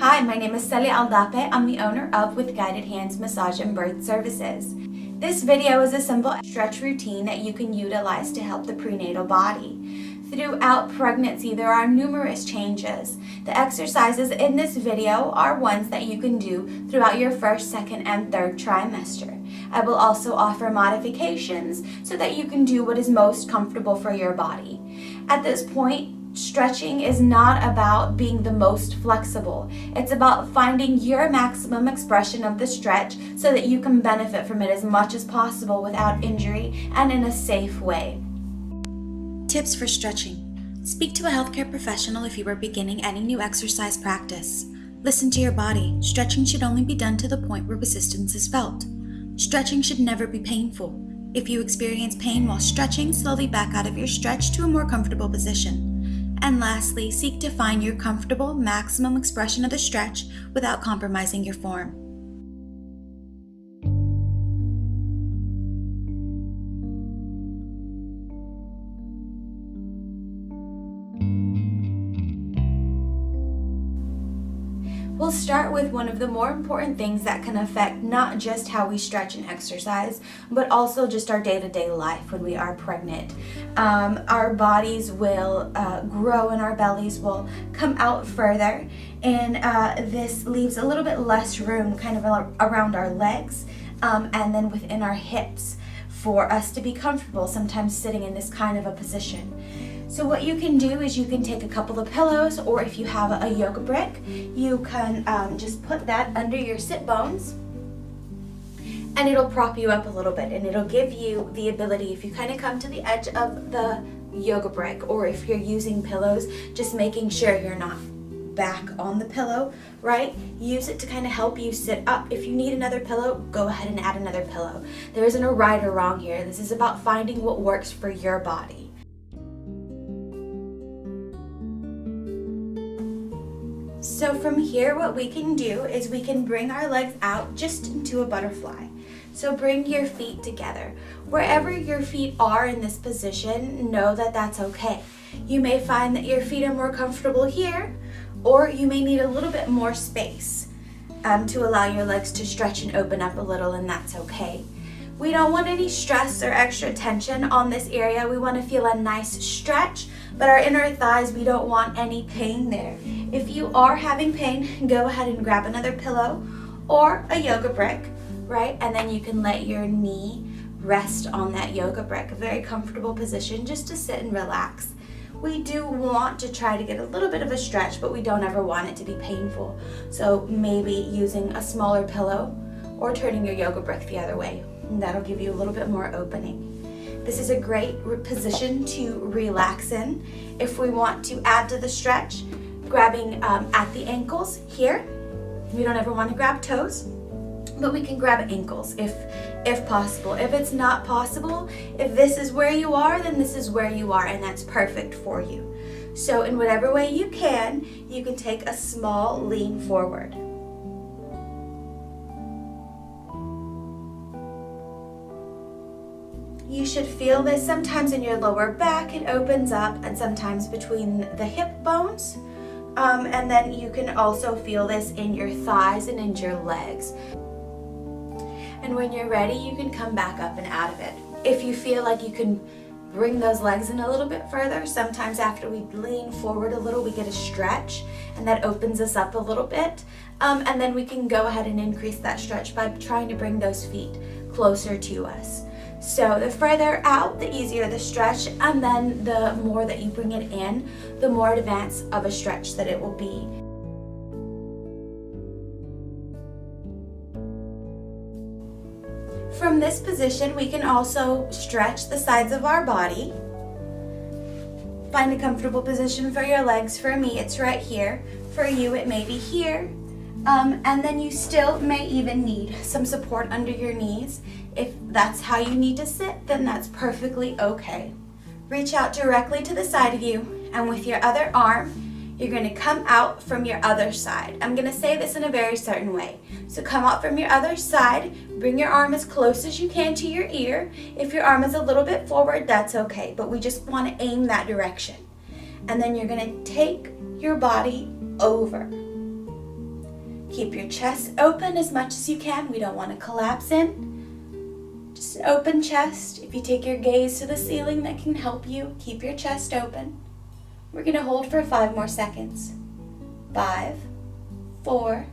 Hi, my name is Celia Aldape. I'm the owner of With Guided Hands Massage and Birth Services. This video is a simple stretch routine that you can utilize to help the prenatal body. Throughout pregnancy, there are numerous changes. The exercises in this video are ones that you can do throughout your first, second, and third trimester. I will also offer modifications so that you can do what is most comfortable for your body. At this point, stretching is not about being the most flexible. It's about finding your maximum expression of the stretch so that you can benefit from it as much as possible without injury and in a safe way. Tips for stretching. Speak to a healthcare professional if you are beginning any new exercise practice. Listen to your body. Stretching should only be done to the point where resistance is felt. Stretching should never be painful. If you experience pain while stretching, slowly back out of your stretch to a more comfortable position. And lastly, seek to find your comfortable maximum expression of the stretch without compromising your form. We'll start with one of the more important things that can affect not just how we stretch and exercise, but also just our day-to-day life when we are pregnant. Our bodies will grow and our bellies will come out further, and this leaves a little bit less room kind of around our legs and then within our hips for us to be comfortable, sometimes sitting in this kind of a position. So what you can do is you can take a couple of pillows, or if you have a yoga brick, you can just put that under your sit bones, and it'll prop you up a little bit, and it'll give you the ability, if you kind of come to the edge of the yoga brick, or if you're using pillows, just making sure you're not back on the pillow, right? Use it to kind of help you sit up. If you need another pillow, go ahead and add another pillow. There isn't a right or wrong here. This is about finding what works for your body. So from here, what we can do is we can bring our legs out just into a butterfly. So bring your feet together. Wherever your feet are in this position, know that that's okay. You may find that your feet are more comfortable here, or you may need a little bit more space to allow your legs to stretch and open up a little, and that's okay. We don't want any stress or extra tension on this area. We want to feel a nice stretch, but our inner thighs, we don't want any pain there. If you are having pain, go ahead and grab another pillow or a yoga brick, right? And then you can let your knee rest on that yoga brick, a very comfortable position just to sit and relax. We do want to try to get a little bit of a stretch, but we don't ever want it to be painful. So maybe using a smaller pillow or turning your yoga brick the other way. And that'll give you a little bit more opening. This is a great position to relax in. If we want to add to the stretch, grabbing at the ankles here. We don't ever want to grab toes, but we can grab ankles if possible. If it's not possible, if this is where you are, then this is where you are, and that's perfect for you. So in whatever way you can take a small lean forward. You should feel this sometimes in your lower back. It opens up, and sometimes between the hip bones. And then you can also feel this in your thighs and in your legs. And when you're ready, you can come back up and out of it. If you feel like you can bring those legs in a little bit further, sometimes after we lean forward a little, we get a stretch, and that opens us up a little bit. And then we can go ahead and increase that stretch by trying to bring those feet closer to us. So the further out, the easier the stretch, and then the more that you bring it in, the more advanced of a stretch that it will be. From this position, we can also stretch the sides of our body. Find a comfortable position for your legs. For me, it's right here. For you, it may be here. And then you still may even need some support under your knees. If that's how you need to sit, then that's perfectly okay. Reach out directly to the side of you, and with your other arm, you're going to come out from your other side. I'm going to say this in a very certain way. So come out from your other side, bring your arm as close as you can to your ear. If your arm is a little bit forward, that's okay, but we just want to aim that direction. And then you're going to take your body over. Keep your chest open as much as you can. We don't want to collapse in. Just an open chest. If you take your gaze to the ceiling, that can help you. Keep your chest open. We're going to hold for 5 more seconds. 5, 4,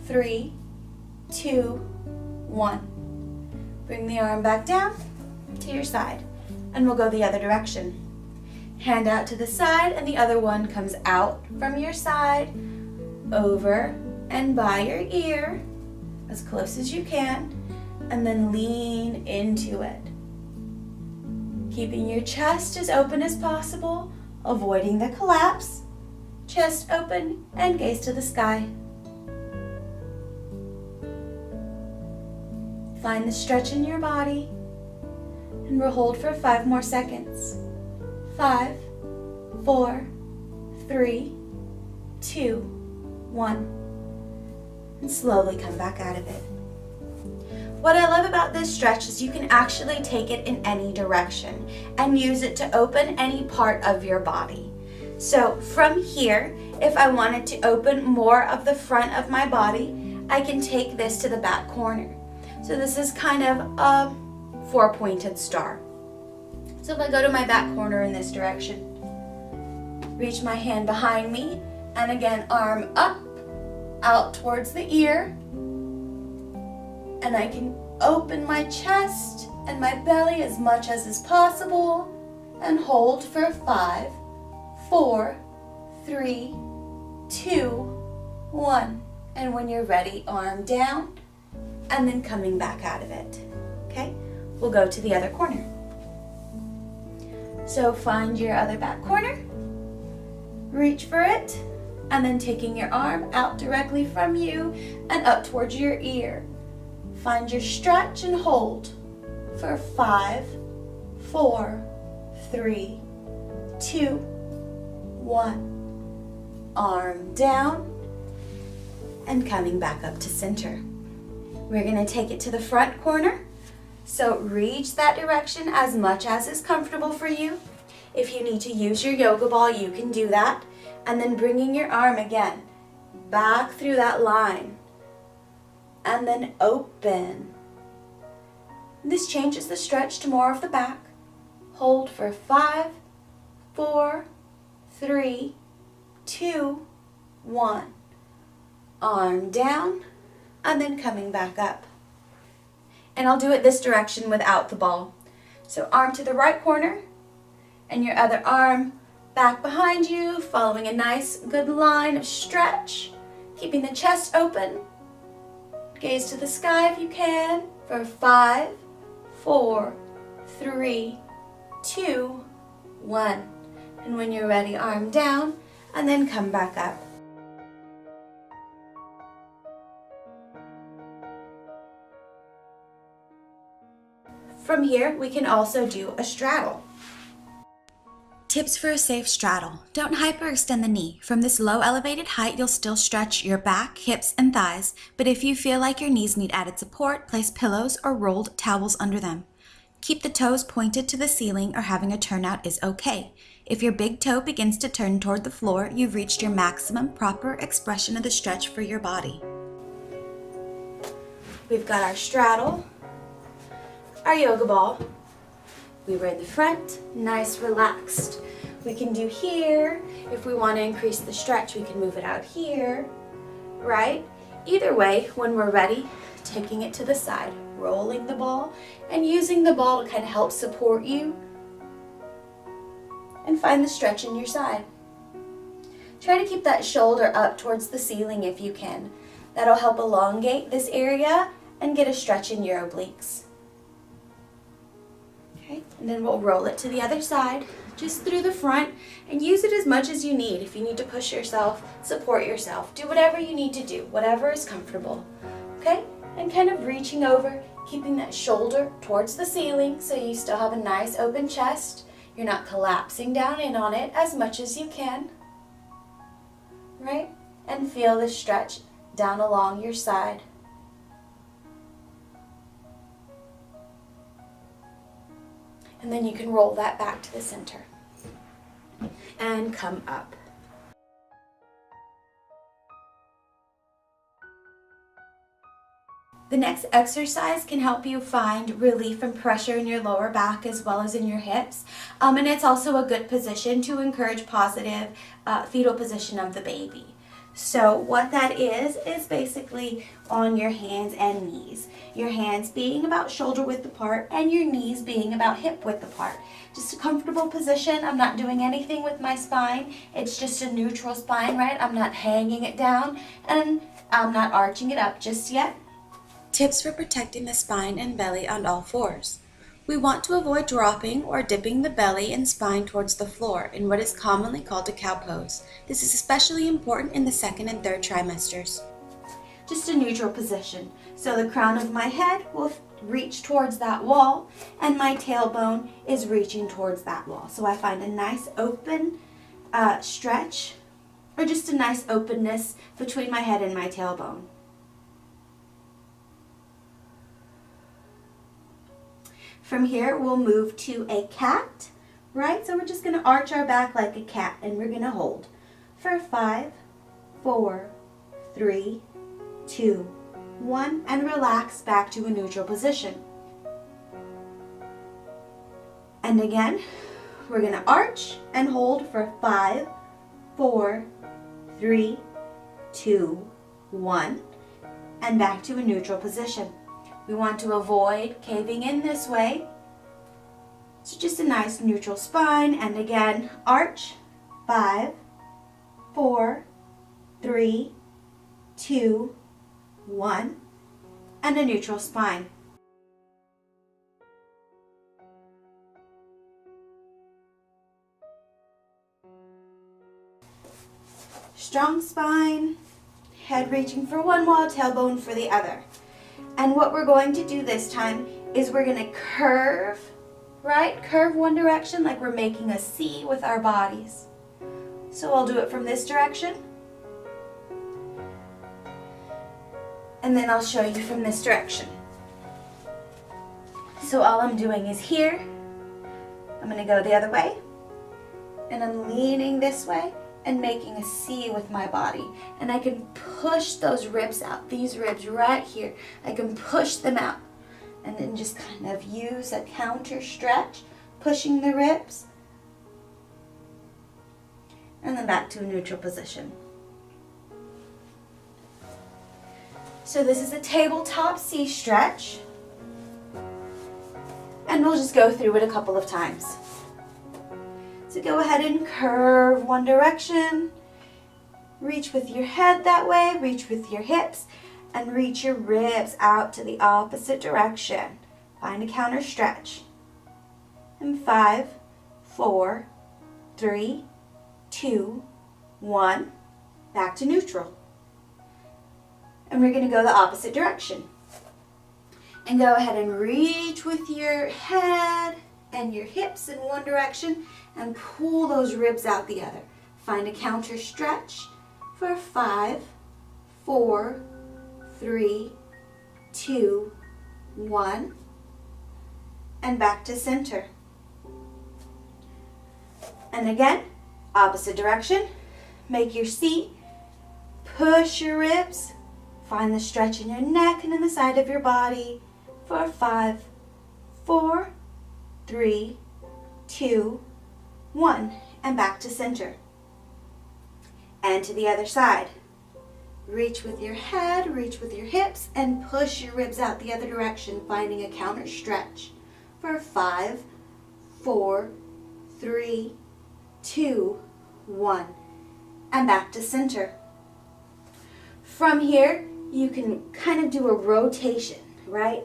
3, 2, 1. Bring the arm back down to your side, and we'll go the other direction. Hand out to the side, and the other one comes out from your side, over and by your ear, as close as you can, and then lean into it. Keeping your chest as open as possible, avoiding the collapse. Chest open and gaze to the sky. Find the stretch in your body, and we'll hold for 5 more seconds. 5, 4, 3, 2, 1. And slowly come back out of it. What I love about this stretch is you can actually take it in any direction and use it to open any part of your body. So from here, if I wanted to open more of the front of my body, I can take this to the back corner. So this is kind of a 4-pointed star. So if I go to my back corner in this direction, reach my hand behind me, and again, arm up, out towards the ear, and I can open my chest and my belly as much as is possible, and hold for 5, 4, 3, 2, 1. And when you're ready, arm down, and then coming back out of it. Okay? We'll go to the other corner. So find your other back corner, reach for it, and then taking your arm out directly from you and up towards your ear. Find your stretch and hold for 5, 4, 3, 2, 1. Arm down and coming back up to center. We're going to take it to the front corner. So reach that direction as much as is comfortable for you. If you need to use your yoga ball, you can do that. And then bringing your arm again back through that line. And then open. This changes the stretch to more of the back. Hold for 5, 4, 3, 2, 1. Arm down and then coming back up. And I'll do it this direction without the ball. So arm to the right corner and your other arm back behind you, following a nice good line of stretch, keeping the chest open. Gaze to the sky if you can for 5, 4, 3, 2, 1. And when you're ready, arm down and then come back up. From here, we can also do a straddle. Tips for a safe straddle. Don't hyperextend the knee. From this low elevated height, you'll still stretch your back, hips, and thighs, but if you feel like your knees need added support, place pillows or rolled towels under them. Keep the toes pointed to the ceiling or having a turnout is okay. If your big toe begins to turn toward the floor, you've reached your maximum proper expression of the stretch for your body. We've got our straddle, our yoga ball. We were in the front, nice, relaxed. We can do here. If we want to increase the stretch, we can move it out here, right? Either way, when we're ready, taking it to the side, rolling the ball, and using the ball to kind of help support you. And find the stretch in your side. Try to keep that shoulder up towards the ceiling if you can. That'll help elongate this area and get a stretch in your obliques. Okay, and then we'll roll it to the other side, just through the front, and use it as much as you need. If you need to push yourself, support yourself, do whatever you need to do, whatever is comfortable. Okay, and kind of reaching over, keeping that shoulder towards the ceiling so you still have a nice open chest. You're not collapsing down in on it as much as you can, right? And feel the stretch down along your side. And then you can roll that back to the center and come up. The next exercise can help you find relief and pressure in your lower back as well as in your hips. And it's also a good position to encourage positive fetal position of the baby. So what that is basically on your hands and knees. Your hands being about shoulder width apart and your knees being about hip width apart. Just a comfortable position. I'm not doing anything with my spine. It's just a neutral spine, right? I'm not hanging it down and I'm not arching it up just yet. Tips for protecting the spine and belly on all fours. We want to avoid dropping or dipping the belly and spine towards the floor in what is commonly called a cow pose. This is especially important in the second and third trimesters. Just a neutral position. So the crown of my head will reach towards that wall and my tailbone is reaching towards that wall. So I find a nice open stretch or just a nice openness between my head and my tailbone. From here, we'll move to a cat, right? So we're just going to arch our back like a cat, and we're going to hold for 5, 4, 3, 2, 1, and relax back to a neutral position. And again, we're going to arch and hold for 5, 4, 3, 2, 1, and back to a neutral position. We want to avoid caving in this way. So just a nice neutral spine. And again, arch. 5, 4, 3, 2, 1. And a neutral spine. Strong spine. Head reaching for one wall, tailbone for the other. And what we're going to do this time is we're going to curve, right? Curve one direction like we're making a C with our bodies. So I'll do it from this direction. And then I'll show you from this direction. So all I'm doing is here. I'm going to go the other way. And I'm leaning this way and making a C with my body. And I can push those ribs out, these ribs right here. I can push them out and then just kind of use a counter stretch, pushing the ribs. And then back to a neutral position. So this is a tabletop C stretch. And we'll just go through it a couple of times. So go ahead and curve one direction. Reach with your head that way, reach with your hips, and reach your ribs out to the opposite direction. Find a counter stretch. And 5, 4, 3, 2, 1. Back to neutral. And we're going to go the opposite direction. And go ahead and reach with your head and your hips in one direction and pull those ribs out the other. Find a counter stretch for 5, 4, 3, 2, 1, and back to center. And again, opposite direction. Make your C, push your ribs, find the stretch in your neck and in the side of your body for 5, 4, 3, 2, 1, and back to center. And to the other side. Reach with your head, reach with your hips, and push your ribs out the other direction, finding a counter stretch for 5, 4, 3, 2, 1, and back to center. From here, you can kind of do a rotation, right?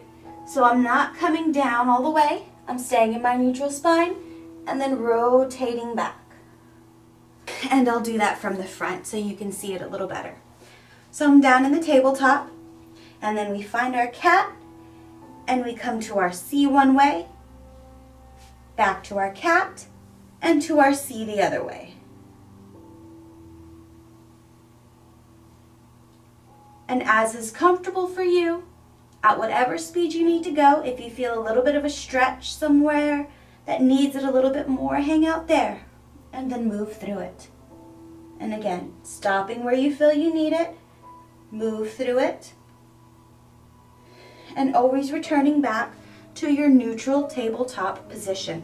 So I'm not coming down all the way. I'm staying in my neutral spine and then rotating back. And I'll do that from the front so you can see it a little better. So I'm down in the tabletop, and then we find our cat, and we come to our C one way, back to our cat, and to our C the other way. And as is comfortable for you, at whatever speed you need to go, if you feel a little bit of a stretch somewhere that needs it a little bit more, hang out there and then move through it. And again, stopping where you feel you need it, move through it, and always returning back to your neutral tabletop position.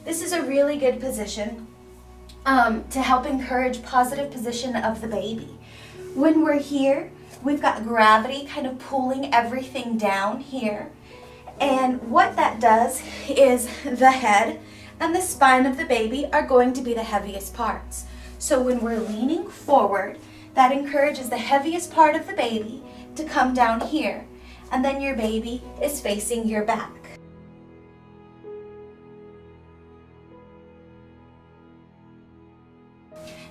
This is a really good position to help encourage positive position of the baby. When we're here, we've got gravity kind of pulling everything down here. And what that does is the head and the spine of the baby are going to be the heaviest parts. So when we're leaning forward, that encourages the heaviest part of the baby to come down here. And then your baby is facing your back.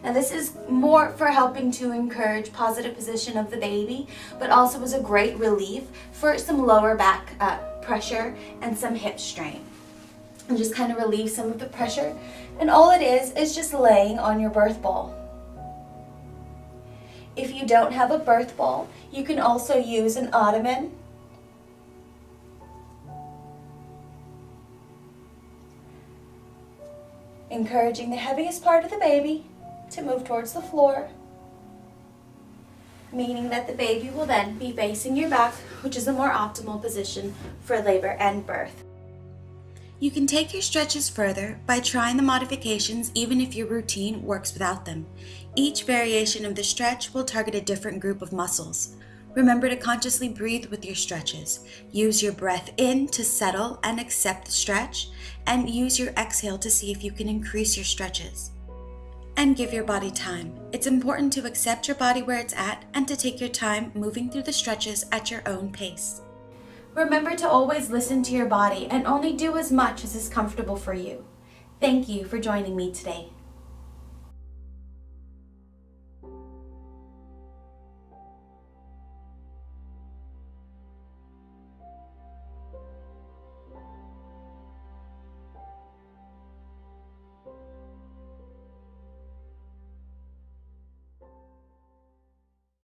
Now this is more for helping to encourage positive position of the baby, but also was a great relief for some lower back pressure and some hip strain. And just kind of relieve some of the pressure. And all it is just laying on your birth ball. If you don't have a birth ball, you can also use an ottoman. Encouraging the heaviest part of the baby to move towards the floor, meaning that the baby will then be facing your back, which is a more optimal position for labor and birth. You can take your stretches further by trying the modifications even if your routine works without them. Each variation of the stretch will target a different group of muscles. Remember to consciously breathe with your stretches. Use your breath in to settle and accept the stretch, and use your exhale to see if you can increase your stretches. And give your body time. It's important to accept your body where it's at and to take your time moving through the stretches at your own pace. Remember to always listen to your body and only do as much as is comfortable for you. Thank you for joining me today.